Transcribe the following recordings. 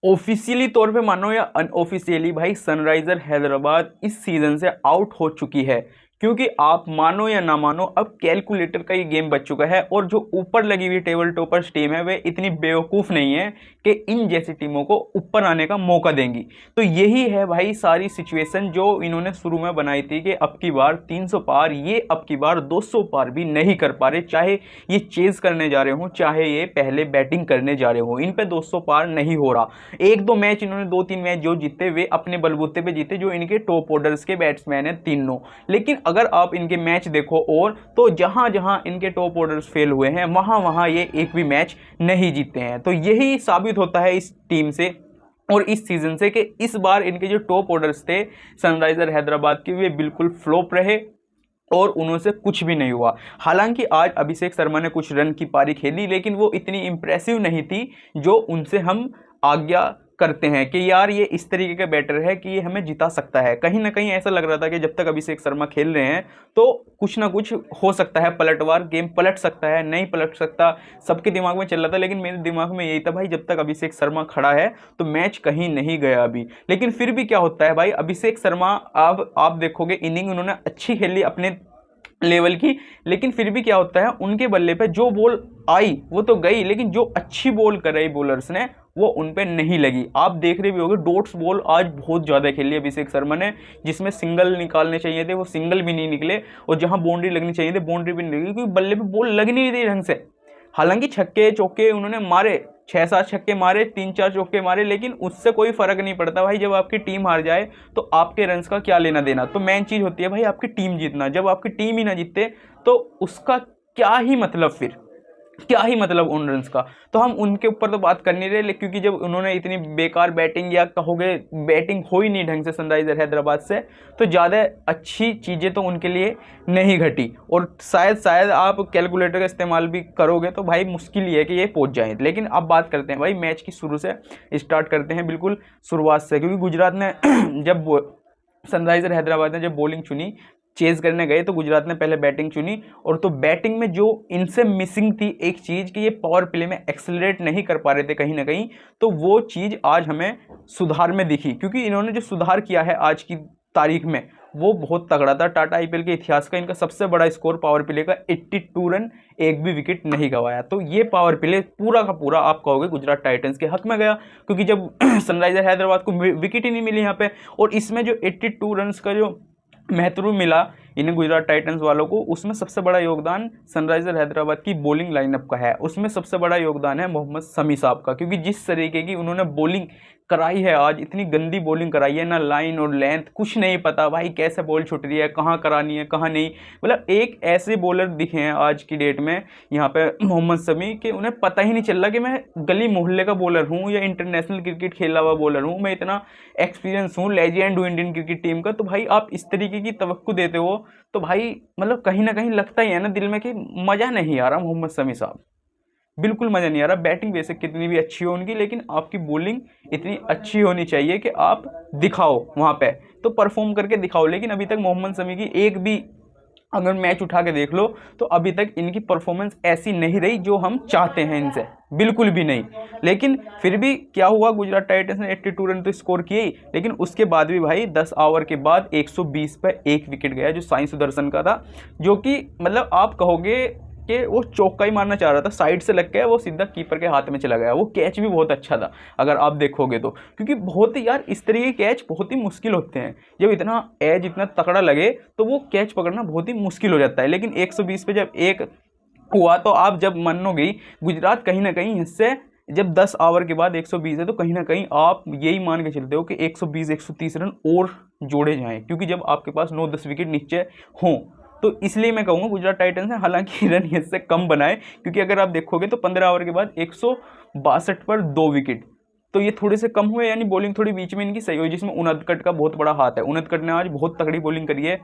Officially तौर पे मानो या अनऑफिशियली भाई सनराइजर हैदराबाद इस सीजन से आउट हो चुकी है, क्योंकि आप मानो या ना मानो अब कैलकुलेटर का ये गेम बच चुका है और जो ऊपर लगी हुई टेबल टॉपर्स टीम है वे इतनी बेवकूफ़ नहीं है कि इन जैसी टीमों को ऊपर आने का मौका देंगी। तो यही है भाई सारी सिचुएशन जो इन्होंने शुरू में बनाई थी कि अब की बार 300 पार, ये अब की बार 200 पार भी नहीं कर पा रहे, चाहे ये चेज करने जा रहे हों चाहे ये पहले बैटिंग करने जा रहे हों, इन पे 200 पार नहीं हो रहा। एक दो मैच इन्होंने 2-3 मैच जो जीते वे अपने बलबूते पे जीते जो इनके टॉप ऑर्डर्स के बैट्समैन हैं तीनों। लेकिन अगर आप इनके मैच देखो और तो जहां जहां इनके टॉप ऑर्डर्स फेल हुए हैं वहां वहां ये एक भी मैच नहीं जीते हैं। तो यही साबित होता है इस टीम से और इस सीजन से कि इस बार इनके जो टॉप ऑर्डर्स थे सनराइजर हैदराबाद के वे बिल्कुल फ्लॉप रहे और उनसे कुछ भी नहीं हुआ। हालांकि आज अभिषेक शर्मा ने कुछ रन की पारी खेली लेकिन वो इतनी इंप्रेसिव नहीं थी जो उनसे हम आज्ञा करते हैं कि यार ये इस तरीके का बैटर है कि ये हमें जिता सकता है। कहीं ना कहीं ऐसा लग रहा था कि जब तक अभिषेक शर्मा खेल रहे हैं तो कुछ ना कुछ हो सकता है, पलटवार गेम पलट सकता है, नहीं पलट सकता, सबके दिमाग में चल रहा था। लेकिन मेरे दिमाग में यही था भाई जब तक अभिषेक शर्मा खड़ा है तो मैच कहीं नहीं गया अभी। लेकिन फिर भी क्या होता है भाई, अभिषेक शर्मा अब आप देखोगे इनिंग उन्होंने अच्छी खेली अपने लेवल की, लेकिन फिर भी क्या होता है उनके बल्ले पे जो बॉल आई वो तो गई, लेकिन जो अच्छी बॉल कर रही बॉलर्स ने वो उन पे नहीं लगी। आप देख रहे भी होंगे डॉट्स बॉल आज बहुत ज़्यादा खेली अभिषेक शर्मा ने, जिसमें सिंगल निकालने चाहिए थे वो सिंगल भी नहीं निकले और जहां बाउंड्री लगनी चाहिए थी बाउंड्री भी नहीं लगी क्योंकि बल्ले पे बॉल लग नहीं रही ढंग से। हालांकि छक्के चौके उन्होंने मारे, 6-7 छक्के मारे, 3-4 चौके मारे, लेकिन उससे कोई फर्क नहीं पड़ता भाई। जब आपकी टीम हार जाए तो आपके रन्स का क्या लेना देना। तो मेन चीज़ होती है भाई आपकी टीम जीतना। जब आपकी टीम ही ना जीते तो उसका क्या ही मतलब, फिर क्या ही मतलब उन रन्स का। तो हम उनके ऊपर तो बात कर नहीं रहे, क्योंकि जब उन्होंने इतनी बेकार बैटिंग या कहोगे बैटिंग हो ही नहीं ढंग से सनराइजर हैदराबाद से, तो ज़्यादा अच्छी चीज़ें तो उनके लिए नहीं घटी। और शायद आप कैलकुलेटर का इस्तेमाल भी करोगे तो भाई मुश्किल ही है कि ये पहुंच जाए। लेकिन अब बात करते हैं भाई मैच की, शुरू से स्टार्ट करते हैं, बिल्कुल शुरुआत से, क्योंकि गुजरात ने जब सनराइजर हैदराबाद ने जब बॉलिंग चुनी, चेज करने गए तो गुजरात ने पहले बैटिंग चुनी। और तो बैटिंग में जो इनसे मिसिंग थी एक चीज़ कि ये पावर प्ले में एक्सेलरेट नहीं कर पा रहे थे कहीं ना कहीं, तो वो चीज़ आज हमें सुधार में दिखी, क्योंकि इन्होंने जो सुधार किया है आज की तारीख में वो बहुत तगड़ा था। टाटा आईपीएल के इतिहास का इनका सबसे बड़ा स्कोर पावर प्ले का 82 रन, एक भी विकेट नहीं गंवाया। तो ये पावर प्ले पूरा का पूरा आप कहोगे गुजरात टाइटंस के हक में गया, क्योंकि जब सनराइजर हैदराबाद को विकेट ही नहीं मिली यहाँ पे, और इसमें जो 82 रन का जो महत्व मिला इन्हें गुजरात टाइटंस वालों को, उसमें सबसे बड़ा योगदान सनराइजर हैदराबाद की बॉलिंग लाइनअप का है। उसमें सबसे बड़ा योगदान है मोहम्मद शमी साहब का, क्योंकि जिस तरीके की उन्होंने बॉलिंग कराई है आज, इतनी गंदी बॉलिंग कराई है ना, लाइन और लेंथ कुछ नहीं पता भाई कैसे बॉल छूट रही है, कहाँ करानी है कहाँ नहीं। मतलब एक ऐसे बॉलर दिखे हैं आज की डेट में यहाँ पे मोहम्मद शमी कि उन्हें पता ही नहीं चल रहा कि मैं गली मोहल्ले का बॉलर हूँ या इंटरनेशनल क्रिकेट खेला हुआ बॉलर हूँ, मैं इतना एक्सपीरियंस हूँ, लेजेंड हूँ इंडियन क्रिकेट टीम का। तो भाई आप इस तरीके की तवक्को देते हो तो भाई मतलब कहीं ना कहीं लगता ही है ना दिल में कि मज़ा नहीं आ रहा। मोहम्मद शमी साहब बिल्कुल मज़ा नहीं आ रहा। बैटिंग वैसे कितनी भी अच्छी हो उनकी, लेकिन आपकी बॉलिंग इतनी अच्छी होनी चाहिए कि आप दिखाओ वहाँ पे, तो परफॉर्म करके दिखाओ। लेकिन अभी तक मोहम्मद शमी की एक भी अगर मैच उठा के देख लो तो अभी तक इनकी परफॉर्मेंस ऐसी नहीं रही जो हम चाहते हैं इनसे, बिल्कुल भी नहीं। लेकिन फिर भी क्या हुआ, गुजरात टाइटंस ने 82 रन तो स्कोर किए ही, लेकिन उसके बाद भी भाई 10 ओवर के बाद 120 पे एक विकेट गया जो साई सुदर्शन का था, जो कि मतलब आप कहोगे कि वो चौका ही मारना चाह रहा था, साइड से लग गया, वो सीधा कीपर के हाथ में चला गया। वो कैच भी बहुत अच्छा था अगर आप देखोगे तो, क्योंकि बहुत ही यार इस तरह के कैच बहुत ही मुश्किल होते हैं। जब इतना एज इतना तकड़ा लगे तो वो कैच पकड़ना बहुत ही मुश्किल हो जाता है। लेकिन 120 पे जब एक हुआ तो आप जब मानोगे गुजरात कहीं ना कहीं इससे, जब 10 ओवर के बाद 120 है तो कहीं ना कहीं आप यही मान के चलते हो कि 120-130 रन और जोड़े जाएं, क्योंकि जब आपके पास 9-10 विकेट नीचे हों। तो इसलिए मैं कहूँगा गुजरात टाइटंस ने हालांकि रन इससे कम बनाए, क्योंकि अगर आप देखोगे तो 15 ओवर के बाद 162 पर 2 विकेट, तो ये थोड़े से कम हुए, यानी बॉलिंग थोड़ी बीच में इनकी सही हुई, जिसमें उनदकट का बहुत बड़ा हाथ है। उनदकट ने आज बहुत तगड़ी बॉलिंग करी है,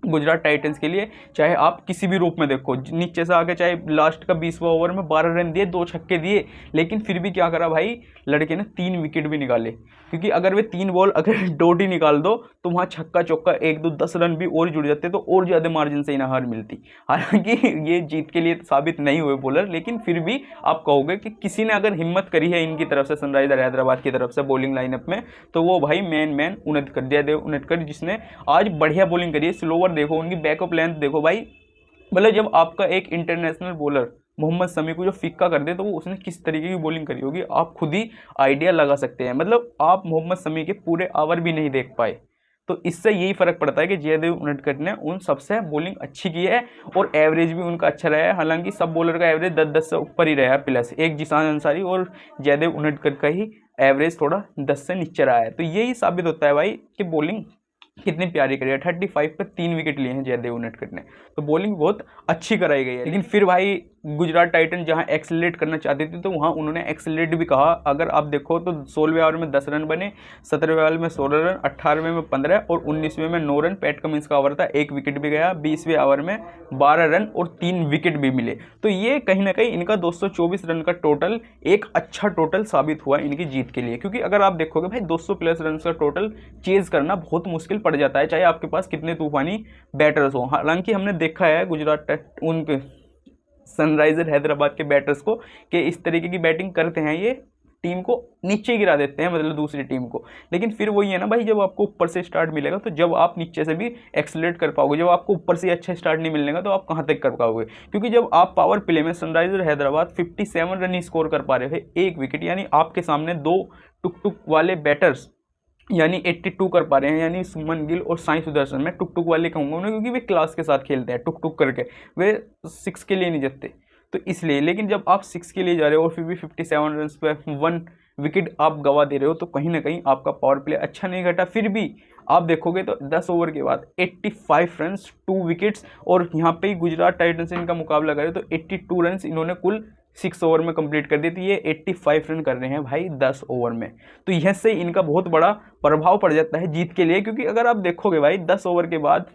गुजरात टाइटंस के लिए, चाहे आप किसी भी रूप में देखो, नीचे से आके चाहे लास्ट का 20वां ओवर में 12 रन दिए, 2 छक्के दिए, लेकिन फिर भी क्या करा भाई लड़के ने, 3 विकेट भी निकाले। क्योंकि अगर वे 3 बॉल अगर डॉट ही निकाल दो तो वहाँ छक्का चौका 1 2 10 रन भी और जुड़ जाते तो और ज़्यादा मार्जिन से इन्हें हार मिलती। हालांकि ये जीत के लिए साबित नहीं हुए बॉलर, लेकिन फिर भी आप कहोगे कि किसी ने अगर हिम्मत करी है इनकी तरफ से, सनराइजर हैदराबाद की तरफ से बॉलिंग लाइनअप में, तो वो भाई मैन उनडकट, जयदेव उनडकट, जिसने आज बढ़िया बॉलिंग करी है। स्लोवर देखो, उनकी बैकअप लेंथ देखो भाई, मतलब जब आपका एक इंटरनेशनल बॉलर मोहम्मद शमी को जो फिक्का कर दे तो वो उसने किस तरीके की बॉलिंग करी होगी, आप खुद ही आइडिया लगा सकते हैं। मतलब आप मोहम्मद शमी के पूरे ओवर भी नहीं देख पाए, तो इससे यही फर्क पड़ता है कि जयदेव उनडकट ने उन सबसे बॉलिंग अच्छी की है और एवरेज भी उनका अच्छा रहा है। हालांकि सब बॉलर का एवरेज 10-10 से ऊपर ही रहा है, प्लस एक जिसान अंसारी और जयदेव उनडकट का ही एवरेज थोड़ा 10 से नीचे रहा है। तो यही साबित होता है भाई कि बॉलिंग कितनी प्यारी करी है। 35 पे 3 विकेट लिए हैं जयदेव उनडकट ने, तो बॉलिंग बहुत अच्छी कराई गई है। लेकिन फिर भाई गुजरात टाइटन जहां एक्सेलरेट करना चाहती थी तो वहां उन्होंने एक्सेलरेट भी कहा। अगर आप देखो तो 16वें ओवर में 10 रन बने, 17वें ओवर में 16 रन, 18वें में 15 और 19वें में 9 रन। पैट कमिंस का ओवर था, 1 विकेट भी गया। 20वें ओवर में 12 रन और 3 विकेट भी मिले। तो ये कहीं ना कहीं इनका 224 रन का टोटल एक अच्छा टोटल साबित हुआ इनकी जीत के लिए। क्योंकि अगर आप देखोगे भाई 200+ रन का टोटल चेज करना बहुत मुश्किल पड़ जाता है, चाहे आपके पास कितने तूफानी बैटर्स हो। हालांकि हमने देखा है गुजरात उनके सनराइजर हैदराबाद के बैटर्स को कि इस तरीके की बैटिंग करते हैं, ये टीम को नीचे गिरा देते हैं, मतलब दूसरी टीम को। लेकिन फिर वही है ना भाई, जब आपको ऊपर से स्टार्ट मिलेगा तो जब आप नीचे से भी एक्सेलरेट कर पाओगे। जब आपको ऊपर से अच्छा स्टार्ट नहीं मिलेगा तो आप कहाँ तक कर पाओगे। क्योंकि जब आप पावर प्ले में सनराइजर हैदराबाद 57 रन ही स्कोर कर पा रहे थे, 1 विकेट, यानी आपके सामने 2 टुक वाले बैटर्स यानी 82 कर पा रहे हैं, यानी सुमन गिल और साई सुदर्शन, मैं टुक वाले कहूँगा उन्हें क्योंकि वे क्लास के साथ खेलते हैं, टुक करके, वे 6 के लिए नहीं जीतते तो इसलिए। लेकिन जब आप 6 के लिए जा रहे हो और फिर भी 57 रन पे 1 विकेट आप गवा दे रहे हो, तो कहीं ना कहीं आपका पावर प्ले अच्छा नहीं घटा। फिर भी आप देखोगे तो 10 ओवर के बाद 85 रन, 2 विकेट्स, और यहाँ पे ही गुजरात टाइटंस से इनका मुकाबला करें तो 82 रन इन्होंने कुल 6 ओवर में कंप्लीट कर दी थी। ये 85 रन कर रहे हैं भाई 10 ओवर में, तो यह से इनका बहुत बड़ा प्रभाव पड़ जाता है जीत के लिए। क्योंकि अगर आप देखोगे भाई 10 ओवर के बाद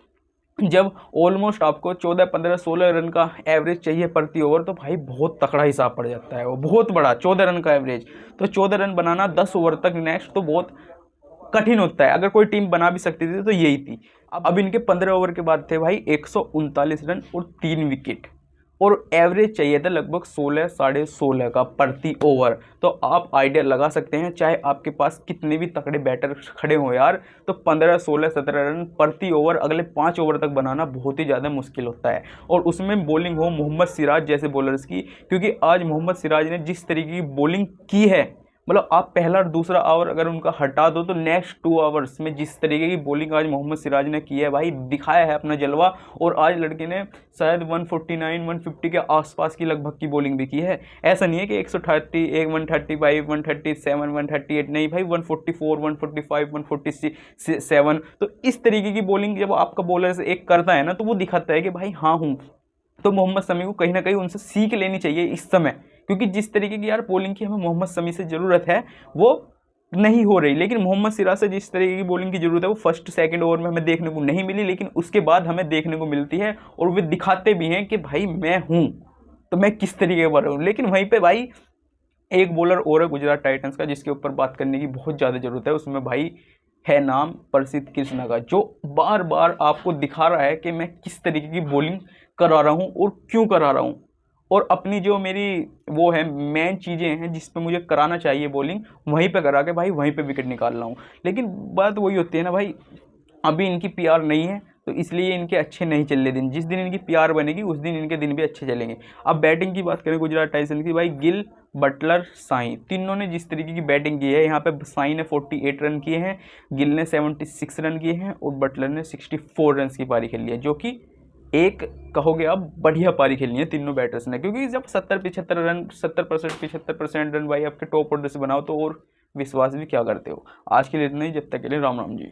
जब ऑलमोस्ट आपको 14, 15, 16 रन का एवरेज चाहिए प्रति ओवर, तो भाई बहुत तकड़ा हिसाब पड़ जाता है, वो बहुत बड़ा 14 रन का एवरेज। तो 14 रन बनाना 10 ओवर तक नेक्स्ट तो बहुत कठिन होता है। अगर कोई टीम बना भी सकती थी तो यही थी। अब इनके 15 ओवर के बाद थे भाई 139 रन और 3 विकेट, और एवरेज चाहिए था लगभग 16, 16.5 का प्रति ओवर। तो आप आइडिया लगा सकते हैं, चाहे आपके पास कितने भी तगड़े बैटर खड़े हो यार, तो 15, 16, 17 रन प्रति ओवर अगले 5 ओवर तक बनाना बहुत ही ज़्यादा मुश्किल होता है। और उसमें बॉलिंग हो मोहम्मद सिराज जैसे बॉलर्स की, क्योंकि आज मोहम्मद सिराज ने जिस तरीके की बॉलिंग की है, मतलब आप पहला और दूसरा ओवर अगर उनका हटा दो तो नेक्स्ट 2 आवर्स में जिस तरीके की बॉलिंग आज मोहम्मद सिराज ने की है भाई, दिखाया है अपना जलवा। और आज लड़के ने शायद 149, 150 के आसपास की लगभग की बॉलिंग भी की है। ऐसा नहीं है कि 130, 135, 137, 138, नहीं भाई, 144, 145, 147। तो इस तरीके की बॉलिंग जब आपका बॉलर से एक करता है ना, तो वो दिखाता है कि भाई हाँ हूँ। तो मोहम्मद शमी को कहीं ना कहीं उनसे सीख लेनी चाहिए इस समय, क्योंकि जिस तरीके की यार बॉलिंग की हमें मोहम्मद शमी से ज़रूरत है वो नहीं हो रही। लेकिन मोहम्मद सिराज से जिस तरीके की बॉलिंग की ज़रूरत है वो फर्स्ट सेकंड ओवर में हमें देखने को नहीं मिली, लेकिन उसके बाद हमें देखने को मिलती है। और वे दिखाते भी हैं कि भाई मैं हूँ, तो मैं किस तरीके का हूँ। लेकिन वहीं पर भाई एक बॉलर और है गुजरात टाइटंस का जिसके ऊपर बात करने की बहुत ज़्यादा ज़रूरत है, उसमें भाई है नाम प्रसिद्ध कृष्णा का, जो बार बार आपको दिखा रहा है कि मैं किस तरीके की बॉलिंग करा रहा हूँ और क्यों करा रहा हूँ, और अपनी जो मेरी वो है मेन चीज़ें हैं जिस पे मुझे कराना चाहिए बॉलिंग, वहीं पे करा के भाई वहीं पे विकेट निकाल रहा हूँ। लेकिन बात वही होती है ना भाई, अभी इनकी पीआर नहीं है तो इसलिए इनके अच्छे नहीं चल रहे दिन। जिस दिन इनकी पीआर बनेगी उस दिन इनके दिन भी अच्छे चलेंगे। अब बैटिंग की बात करें गुजरात टाइटंस की, भाई गिल, बटलर, साई, तीनों ने जिस तरीके की बैटिंग की है, यहाँ पे साई ने 48 रन किए हैं, गिल ने 76 रन किए हैं और बटलर ने 64 रन की पारी खेली है, जो कि एक कहोगे आप बढ़िया पारी खेलनी है तीनों बैटर्स ने। क्योंकि जब 70-75 रन 70% रन भाई आपके टॉप ऑर्डर से बनाओ तो और विश्वास भी क्या करते हो। आज के लिए इतना ही, जब तक के लिए राम राम जी।